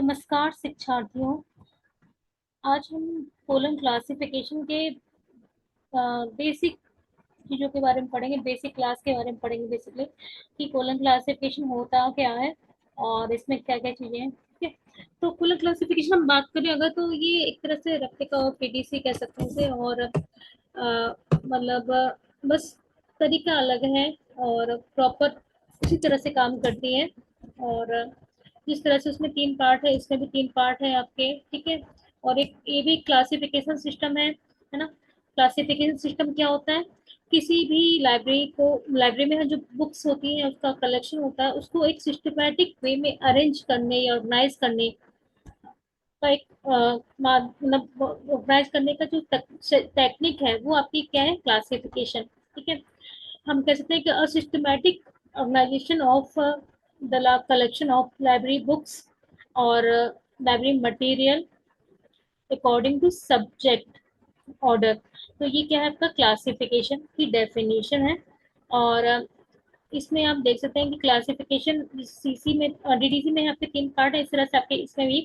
नमस्कार शिक्षार्थियों। आज हम कोलन क्लासिफिकेशन के बेसिक चीज़ों के बारे में पढ़ेंगे, बेसिक क्लास के बारे में पढ़ेंगे बेसिकली कि कोलन क्लासिफिकेशन होता क्या है और इसमें क्या क्या चीज़ें हैं। ठीक है, तो कोलन क्लासिफिकेशन हम बात करें अगर तो ये एक तरह से रेप्लिका और पीडीसी कह सकते हैं इसे। और मतलब बस तरीका अलग है और प्रॉपर उसी तरह से काम करती है। और जिस तरह से उसमें तीन पार्ट है इसमें भी तीन पार्ट है आपके। ठीक है, और एक ये भी क्लासिफिकेशन सिस्टम है ना। क्लासिफिकेशन सिस्टम क्या होता है? किसी भी लाइब्रेरी में जो बुक्स होती हैं उसका कलेक्शन होता है, उसको एक सिस्टमैटिक वे में अरेंज करने या ऑर्गेनाइज करने का एक मतलब ऑर्गेनाइज करने का जो टेक्निक है वो आपकी क्या है? क्लासिफिकेशन। ठीक है, हम कह सकते हैं कि a systematic organisation of the collection of library books और library material according to subject order. तो ये क्या है? आपका क्लासिफिकेशन की डेफिनेशन है। और इसमें आप देख सकते हैं कि क्लासिफिकेशन सीसी में डीडीसी में यहाँ पे तीन पार्ट है। इस तरह से आपके इसमें भी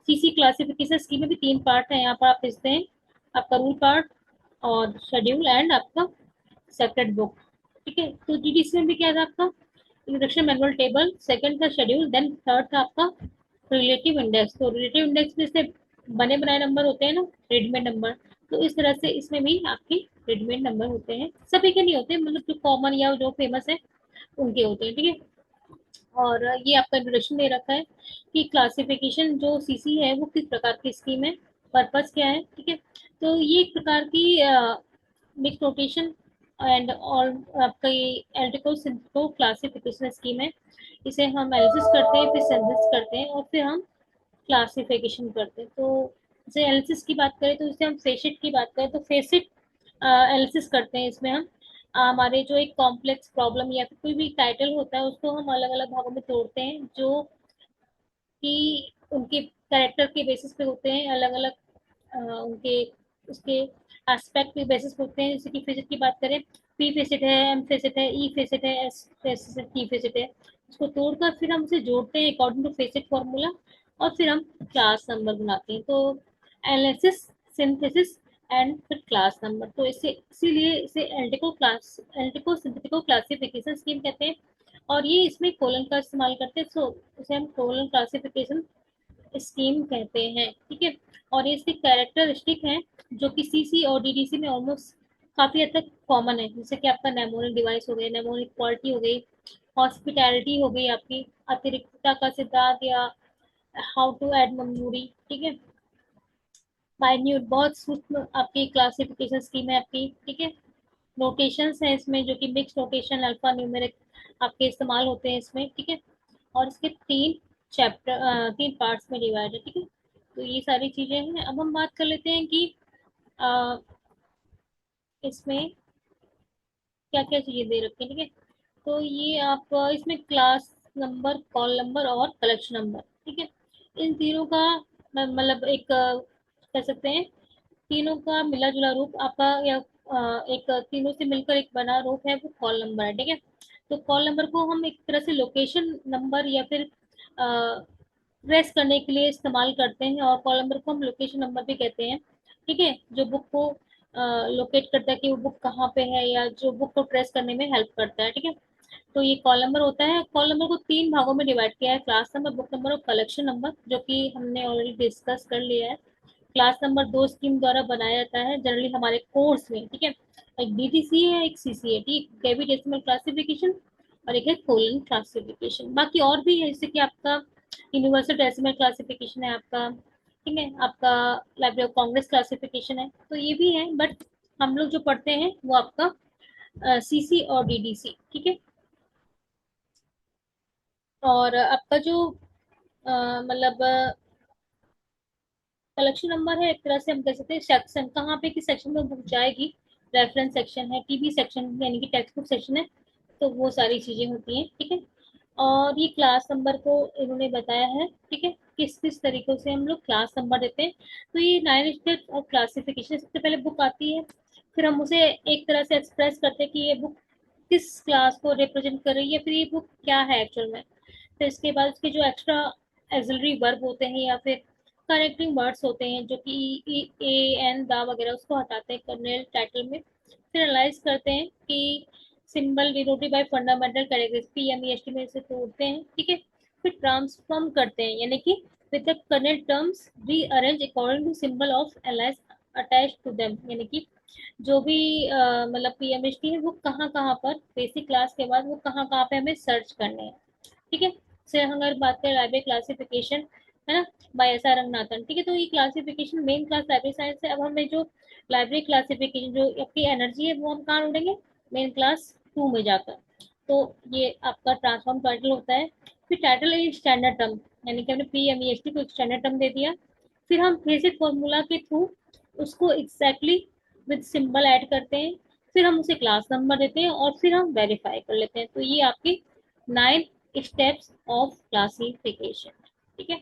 सीसी क्लासिफिकेशन स्कीम में भी तीन पार्ट है। यहाँ पर आप देखते हैं आपका रूल पार्ट और शेड्यूल एंड आपका सेपरेट बुक। ठीक है, तो जीडीसी में भी क्या था आपका? इंट्रोडक्शन मैनुअल टेबल, सेकंड था शेड्यूल, देन थर्ड था आपका रिलेटिव इंडेक्स। तो रिलेटिव इंडेक्स में से बने बनाए नंबर होते हैं ना, रेडीमेड नंबर। तो इस तरह से इसमें भी आपकी रेडीमेड नंबर होते हैं, सभी के नहीं होते, मतलब जो कॉमन या जो फेमस है उनके होते हैं। ठीक है, और ये आपका इंट्रोडक्शन दे रखा है कि क्लासिफिकेशन जो सीसी है वो किस प्रकार की स्कीम है, पर्पस क्या है। ठीक है, तो ये एक प्रकार की मिक्स नोटेशन एंड और आपका ये एल्टिको सिंथेटिको क्लासिफिकेशन स्कीम है। इसे हम एनालिसिस करते हैं, फिर सिंथेसिस करते हैं और फिर हम क्लासिफिकेशन करते हैं। तो जैसे एनालिसिस की बात करें तो इससे हम फेसिट की बात करें तो फेसिट एनालिसिस करते हैं। इसमें हम हमारे जो एक कॉम्प्लेक्स प्रॉब्लम या फिर कोई भी टाइटल होता है उसको हम अलग अलग भागों में तोड़ते हैं, जो कि उनके कैरेक्टर के बेसिस पे होते हैं, अलग अलग उनके उसके एस्पेक्ट के बेसिस पे होते हैं। जैसे कि फेसिट की बात करें, पी फेसिट है, एम फेसिट है, ई फेसिट है, एस फेसिट, टी फेसिट है। उसको तोड़कर फिर हम उसे जोड़ते हैं अकॉर्डिंग टू फेसिट फॉर्मूला और फिर हम क्लास नंबर बनाते हैं। तो एनालिसिस, सिंथेसिस एंड फिर क्लास नंबर। तो इसे इसीलिए इसे एल्टिको सिंथेटिको क्लासिफिकेशन स्कीम कहते हैं। और ये इसमें कोलन का इस्तेमाल करते हैं, सो उसे हम कोलन क्लासिफिकेशन स्कीम कहते हैं। ठीक है, और ये इसके कैरेक्टरिस्टिक हैं जो कि सीसी और डीडीसी में ऑलमोस्ट काफी हद तक कॉमन है। जैसे कि आपका नेमोनिक डिवाइस हो गई, नेमोनिक क्वालिटी हो गई, हॉस्पिटैलिटी हो गई, आपकी अतिरिक्तता का सिद्धांत या हाउ टू एड मेमोरी। ठीक है, माइन्यूट, बहुत सूक्ष्म आपकी क्लासिफिकेशन स्कीम है आपकी। ठीक है, नोटेशंस है इसमें जो कि मिक्स नोटेशन, अल्फा न्यूमेरिक आपके इस्तेमाल होते हैं इसमें। ठीक है, और इसके तीन पार्ट्स में डिवाइड है। ठीक है, तो ये सारी चीजें हैं। अब हम बात कर लेते हैं कि अ, इसमें क्या क्या चीजें दे रखी हैं। ठीक है, तो ये आप इसमें क्लास नंबर, कॉल नंबर और कलेक्शन नंबर। ठीक है, इन तीनों का मतलब एक कह सकते हैं तीनों का मिला जुला रूप आपका, या एक तीनों से मिलकर एक बना रूप है, वो कॉल नंबर है। ठीक है, तो कॉल नंबर को हम एक तरह से लोकेशन नंबर या फिर ट्रेस करने के लिए इस्तेमाल करते हैं, और कॉल नंबर को हम लोकेशन नंबर भी कहते हैं। ठीक है, जो बुक को लोकेट करता है कि वो बुक कहाँ पे है, या जो बुक को ट्रेस करने में हेल्प करता है। ठीक है, तो ये कॉल नंबर होता है। कॉल नंबर को तीन भागों में डिवाइड किया है, क्लास नंबर, बुक नंबर और कलेक्शन नंबर, जो कि हमने ऑलरेडी डिस्कस कर लिया है। क्लास नंबर दो स्कीम द्वारा बनाया जाता है जनरली हमारे कोर्स में। ठीक है, एक डीटीसी है, एक सीसी है, ठीक, डेबिट डेसिमल क्लासिफिकेशन, और एक है कोलन क्लासिफिकेशन। बाकी और भी है, जैसे कि आपका यूनिवर्सल डेसिमल क्लासिफिकेशन है आपका। ठीक है, आपका लाइब्रेरी ऑफ कांग्रेस क्लासिफिकेशन है, तो ये भी है। बट हम लोग जो पढ़ते हैं वो आपका सीसी और डीडीसी। ठीक है, और आपका जो मतलब कलेक्शन नंबर है, एक तरह से हम कह सकते हैं सेक्शन, कहाँ पे किस सेक्शन में बुक जाएगी। रेफरेंस सेक्शन है, टीबी सेक्शन यानी कि टेक्स्ट बुक सेक्शन है, तो वो सारी चीजें होती हैं। ठीक है, और ये क्लास नंबर को इन्होंने बताया है। ठीक है, किस किस तरीकों से हम लोग क्लास नंबर देते हैं। तो ये 9 स्टेप ऑफ क्लासिफिकेशन, सबसे पहले बुक आती है, फिर हम उसे एक तरह से एक्सप्रेस करते हैं कि ये बुक किस क्लास को रिप्रेजेंट कर रही है, फिर ये बुक क्या है एक्चुअल में। फिर इसके बाद उसके जो एक्स्ट्रा एक्सिलरी वर्ब होते हैं या फिर कनेक्टिंग वर्ड्स होते हैं जो कि ए एन दा वगैरह, उसको हटाते हैं कर्नेल टाइटल में। फिर एनालाइज करते हैं कि symbol denoted by fundamental characters P M E S T में से तोड़ते हैं, ठीक है। फिर ट्रांसफॉर्म करते हैं, यानी कि with the kernel terms rearrange according to symbol of allies attach to them, यानी कि जो भी मतलब पीएमएचडी है वो कहाँ कहाँ पर बेसिक क्लास के बाद वो कहाँ कहाँ पे हमें सर्च करने हैं, ठीक है। से हम अगर बात करें लाइब्रेरी क्लासिफिकेशन, है ना, बाय एस आर रंगनाथन, ठीक है। तो ये classification main class library science है। अब हमें जो लाइब्रेरी क्लासिफिकेशन जो आपकी एनर्जी है वो हम कहाँ ढूंढेंगे, मेन क्लास 2 में जाकर। तो ये आपका ट्रांसफॉर्म टाइटल होता है। फिर टाइटल इज स्टैंडर्ड टर्म, यानी कि हमने P M E S T को एक स्टैंडर्ड टर्म दे दिया। फिर हम बेसिक फॉर्मूला के थ्रू उसको एग्जैक्टली विद सिंबल ऐड करते हैं। फिर हम उसे क्लास नंबर देते हैं और फिर हम वेरीफाई कर लेते हैं। तो ये आपकी 9 स्टेप्स ऑफ क्लासिफिकेशन, ठीक है।